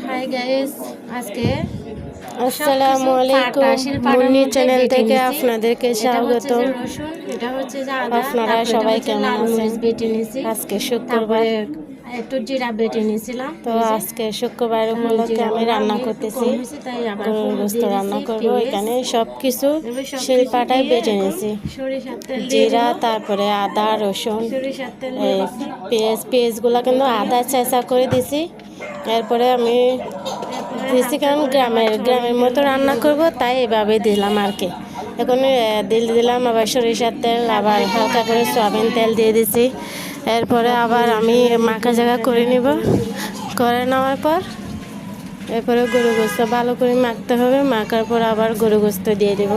Hi guys, আজকে আসসালামু আলাইকুম। মুন্নি চ্যানেল থেকে আপনাদেরকে স্বাগত। এটা হচ্ছে যে আদা, আপনারা সবাই কেমন আছেন? বেটে নিয়েছি, আজকে শুক্রবার, একটু জিরা বেটে নিয়েছিলাম। তো আজকে শুক্রবার উপলক্ষে আমি রান্না করতেছি, গরুর গোস্ত রান্না করব। এখানে সব কিছু শিলপাটায় বেটে নিয়েছি, জিরা, তারপরে আদা, রসুন, পেঁয়াজগুলো কিন্তু আদা চেঁচা করে দিছি। এরপরে আমি দিয়েছি, কারণ গ্রামের মতো রান্না করব, তাই এভাবে দিলাম আর কি। এখন দিলাম আবার সরিষার তেল, আবার হালকা করে সয়াবিন তেল দিয়ে দিছি। এরপরে আবার আমি মাখা জায়গা করে নিব, করে নেওয়ার পর এরপরে গরু গোস্ত ভালো করে মাখতে হবে। মাখার পর আবার গরু গোস্ত দিয়ে দেব।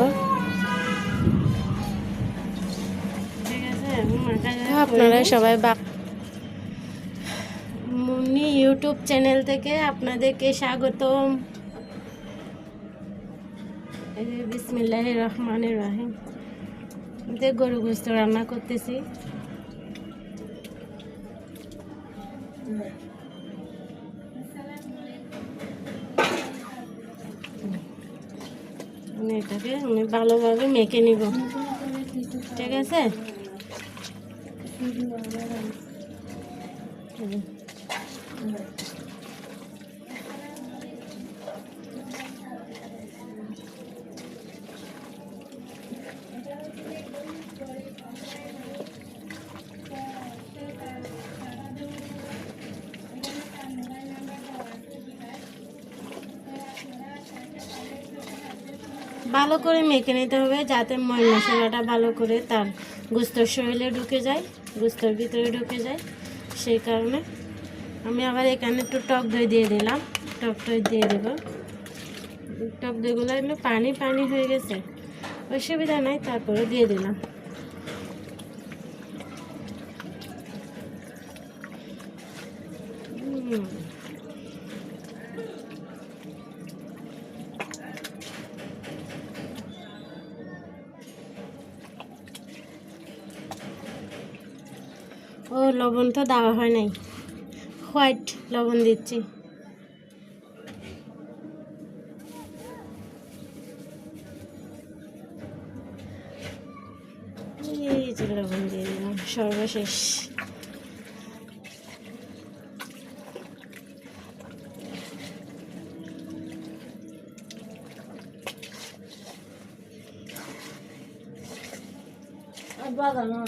আপনারা সবাই মুন্নি ইউটিউব চ্যানেল থেকে আপনাদেরকে স্বাগতম। বিসমিল্লাহির রহমানির রহিম। গরু গোস্ত রান্না করতেছি। এটাকে আমি ভালোভাবে মেখে নিব, ঠিক আছে? ভালো করে মেখে নিতে হবে, যাতে মশলাটা ভালো করে তার গোস্তর শরীরে ঢুকে যায়, গোস্তর ভিতরে ঢুকে যায়। সেই কারণে আমি আবার এখানে একটু টক দই দিয়ে দিলাম। টক দই দিয়ে দেবো। টক দইগুলো একটু পানি পানি হয়ে গেছে, অসুবিধা নাই, তারপরে দিয়ে দিলাম। ও লবণ তো দেওয়া হয় নাই, হোয়াইট লবণ দিচ্ছি। এই যে লবণ দিয়ে দিলাম সর্বশেষ। বাদানো